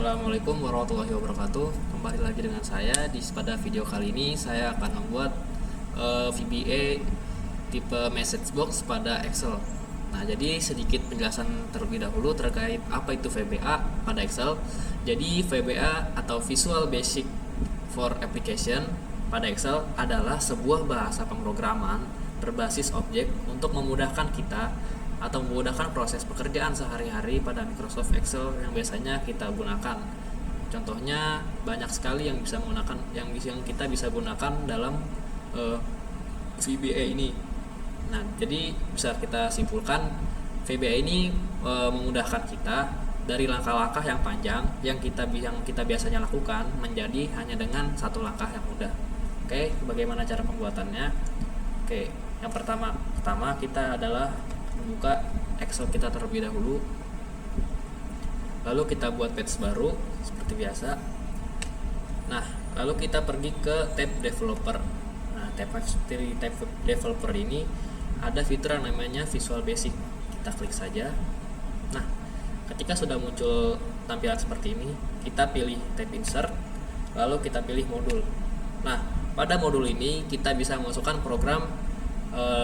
Assalamualaikum warahmatullahi wabarakatuh. Kembali lagi dengan saya pada video kali ini saya akan membuat VBA tipe message box pada Excel. Nah, jadi sedikit penjelasan terlebih dahulu terkait apa itu VBA pada Excel. Jadi VBA atau Visual Basic for Application pada Excel adalah sebuah bahasa pemrograman berbasis objek untuk memudahkan kita atau memudahkan proses pekerjaan sehari-hari pada Microsoft Excel yang biasanya kita gunakan. Contohnya banyak sekali yang bisa menggunakan yang kita bisa gunakan dalam VBA ini. Nah, jadi bisa kita simpulkan VBA ini memudahkan kita dari langkah-langkah yang panjang yang kita biasanya lakukan menjadi hanya dengan satu langkah yang mudah. Oke, bagaimana cara pembuatannya? Oke, yang pertama kita adalah membuka Excel kita terlebih dahulu, lalu kita buat page baru seperti biasa. Nah, lalu kita pergi ke tab developer. Nah, tab developer ini ada fitur yang namanya Visual Basic. Kita klik saja. Nah, ketika sudah muncul tampilan seperti ini, kita pilih tab insert, lalu kita pilih modul. Nah, pada modul ini kita bisa memasukkan program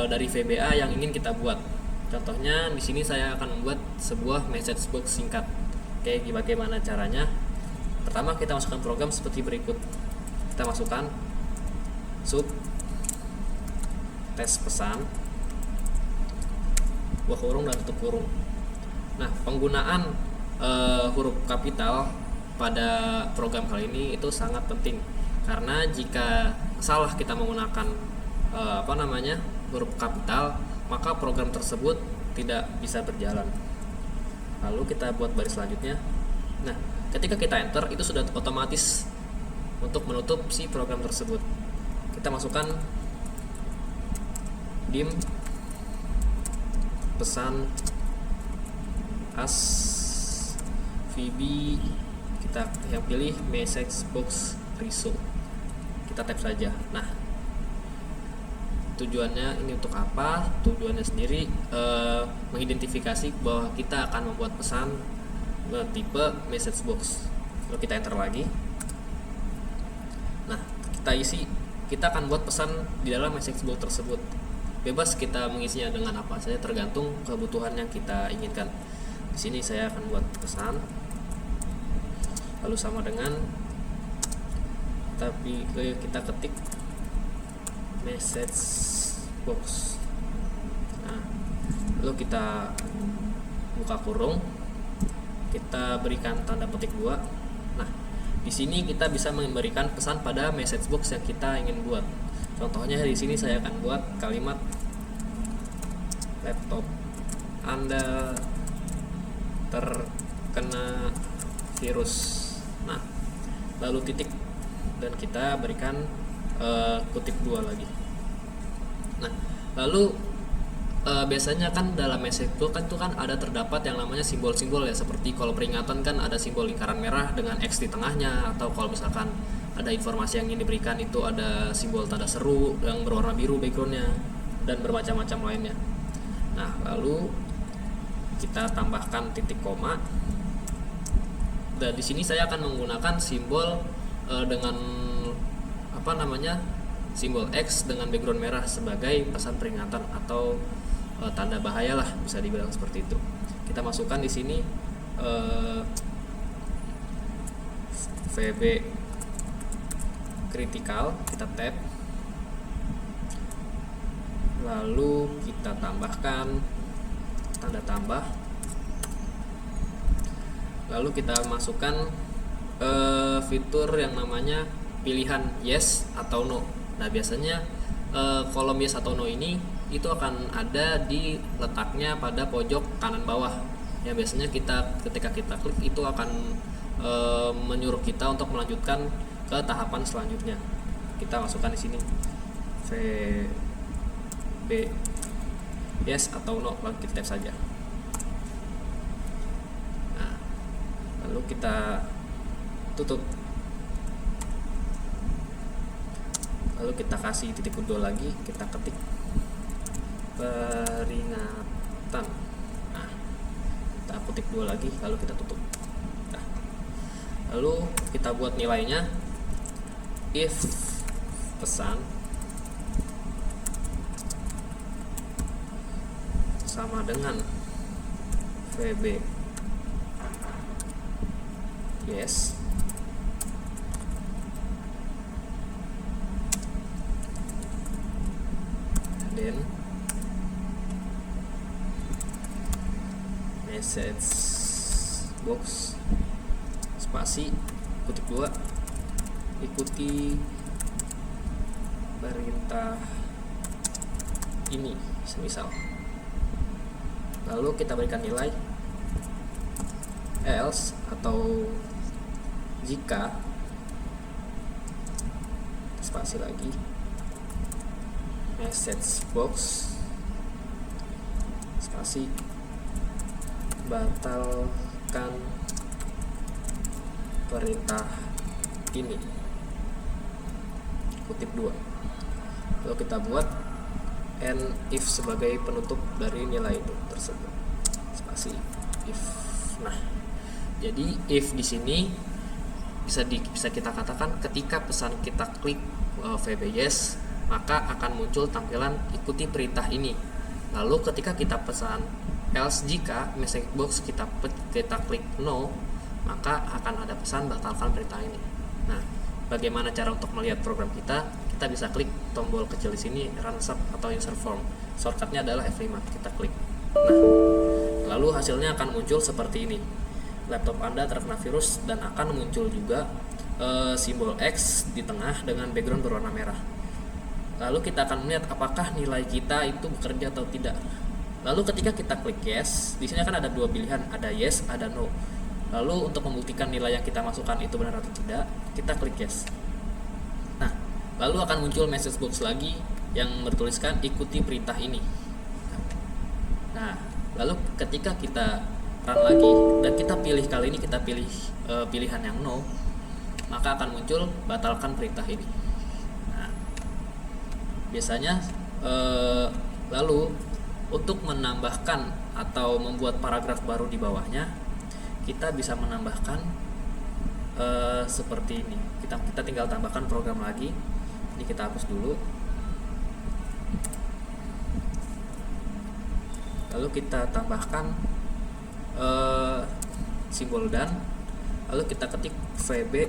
dari VBA yang ingin kita buat. Contohnya di sini saya akan membuat sebuah message box singkat. Oke, bagaimana caranya? Pertama kita masukkan program seperti berikut. Kita masukkan sub tes pesan, buah kurung dan tutup kurung. Nah, penggunaan huruf kapital pada program kali ini itu sangat penting karena jika salah kita menggunakan huruf kapital, maka program tersebut tidak bisa berjalan. Lalu kita buat baris selanjutnya. Nah, ketika kita enter itu sudah otomatis untuk menutup si program tersebut. Kita masukkan dim pesan as VB, kita yang pilih message box resume. Kita tap saja. Nah, tujuannya ini untuk apa? Tujuannya sendiri mengidentifikasi bahwa kita akan membuat pesan tipe message box. Lalu kita enter lagi. Nah, kita akan buat pesan di dalam message box tersebut. Bebas kita mengisinya dengan apa saja tergantung kebutuhan yang kita inginkan. Di sini saya akan buat pesan. Lalu sama dengan kita ketik message box. Nah, lalu kita buka kurung, kita berikan tanda petik 2. Nah, di sini kita bisa memberikan pesan pada message box yang kita ingin buat. Contohnya di sini saya akan buat kalimat laptop Anda terkena virus. Nah, lalu titik dan kita berikan kutip 2 lagi. Nah, lalu biasanya kan dalam message box kan ada terdapat yang namanya simbol-simbol ya, seperti kalau peringatan kan ada simbol lingkaran merah dengan X di tengahnya, atau kalau misalkan ada informasi yang ingin diberikan itu ada simbol tanda seru yang berwarna biru backgroundnya dan bermacam-macam lainnya. Nah, lalu kita tambahkan titik koma. Dan di sini saya akan menggunakan simbol dengan simbol X dengan background merah sebagai pesan peringatan atau tanda bahaya lah, bisa dibilang seperti itu. Kita masukkan di sini VB critical, kita tab, lalu kita tambahkan tanda tambah, lalu kita masukkan fitur yang namanya pilihan yes atau no. Nah, biasanya kolom yes atau no ini itu akan ada di letaknya pada pojok kanan bawah. Ya, biasanya ketika kita klik itu akan menyuruh kita untuk melanjutkan ke tahapan selanjutnya. Kita masukkan di sini VB yes atau no, lalu kita tap saja. Nah, lalu kita tutup. Lalu kita kasih titik kedua lagi, kita ketik peringatan. Nah, kita kutip 2 lagi, lalu kita tutup. Nah, Lalu kita buat nilainya if pesan sama dengan VB yes, then message box spasi kutip 2 ikuti perintah ini semisal. Lalu kita berikan nilai else atau jika spasi lagi message box spasi batalkan perintah ini kutip 2. Lalu kita buat and if sebagai penutup dari nilai itu tersebut spasi if. Nah, jadi if di sini bisa kita katakan ketika pesan kita klik VB yes, maka akan muncul tampilan ikuti perintah ini. Lalu ketika kita pesan else jika message box kita klik no, maka akan ada pesan batalkan perintah ini. Nah, bagaimana cara untuk melihat program kita? Kita bisa klik tombol kecil di sini run sub atau user form. Shortcutnya adalah F5. Kita klik. Nah, lalu hasilnya akan muncul seperti ini. Laptop Anda terkena virus dan akan muncul juga simbol X di tengah dengan background berwarna merah. Lalu kita akan melihat apakah nilai kita itu bekerja atau tidak. Lalu ketika kita klik yes, di sini akan ada dua pilihan, ada yes, ada no. Lalu untuk membuktikan nilai yang kita masukkan itu benar atau tidak, kita klik yes. Nah, lalu akan muncul message box lagi yang bertuliskan ikuti perintah ini. Nah, lalu ketika kita run lagi dan kita pilih kali ini kita pilih pilihan yang no, maka akan muncul batalkan perintah ini. Nah, biasanya lalu untuk menambahkan atau membuat paragraf baru di bawahnya, kita bisa menambahkan seperti ini. Kita tinggal tambahkan program lagi. Ini kita hapus dulu. Lalu kita tambahkan simbol dan. Lalu kita ketik VB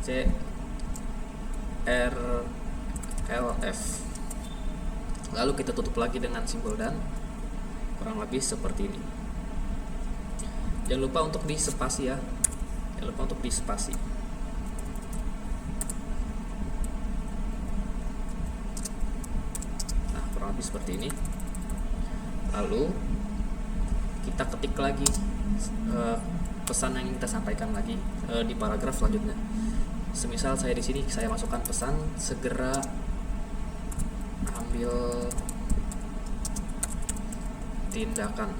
CRLF. Lalu kita tutup lagi dengan simbol dan. Kurang lebih seperti ini. Jangan lupa untuk di spasi ya. Jangan lupa untuk di spasi. Nah, kurang lebih seperti ini. Lalu kita ketik lagi pesan yang ingin kita sampaikan lagi di paragraf selanjutnya. Semisal saya di sini saya masukkan pesan segera ambil tindakan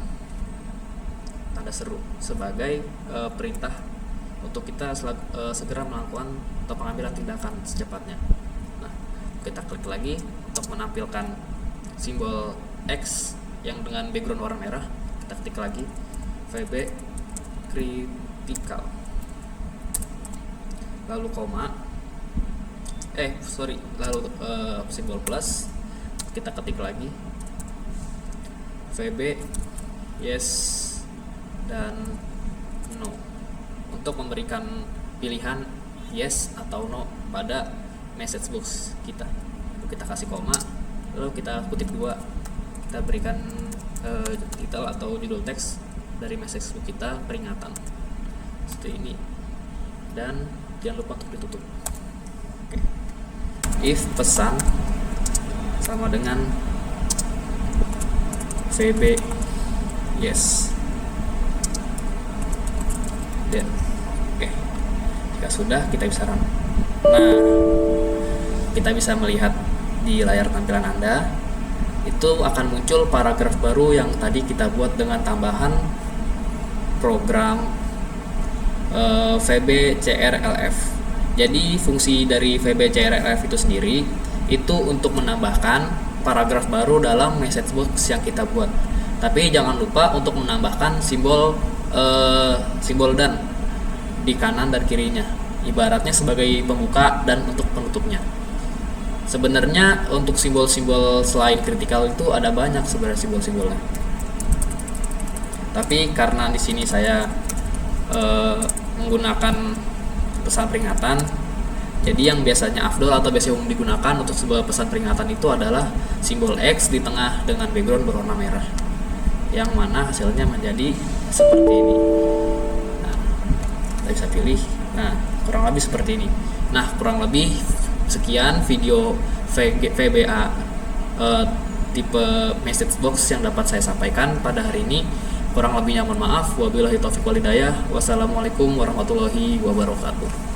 tanda seru sebagai perintah untuk kita segera melakukan atau pengambilan tindakan secepatnya. Nah, kita klik lagi untuk menampilkan simbol X yang dengan background warna merah. Kita ketik lagi VB critical, lalu koma, lalu simbol plus. Kita ketik lagi VB yes dan no untuk memberikan pilihan yes atau no pada message box kita. Lalu kita kasih koma, lalu kita kutip 2, kita berikan title atau judul teks dari message box kita peringatan seperti ini, dan jangan lupa untuk ditutup. Oke. If pesan sama dengan VB yes dan oke. Jika sudah, kita bisa run. Nah, kita bisa melihat di layar tampilan Anda itu akan muncul paragraf baru yang tadi kita buat dengan tambahan program VB CRLF. Jadi fungsi dari VB CRLF itu sendiri itu untuk menambahkan paragraf baru dalam message box yang kita buat. Tapi jangan lupa untuk menambahkan simbol dan. di kanan dan kirinya, ibaratnya sebagai pembuka dan untuk penutupnya. Sebenarnya untuk simbol-simbol selain kritikal itu ada banyak sebenarnya simbol-simbolnya. Tapi karena di sini saya menggunakan pesan peringatan, jadi yang biasanya afdol atau biasanya umum digunakan untuk sebuah pesan peringatan itu adalah simbol X di tengah dengan background berwarna merah, yang mana hasilnya menjadi seperti ini. Nah, kita bisa pilih. Nah, kurang lebih seperti ini. Nah, kurang lebih sekian video VBA tipe message box yang dapat saya sampaikan pada hari ini. Kurang lebihnya mohon maaf. Wabillahi taufiq wal hidayah. Wassalamualaikum warahmatullahi wabarakatuh.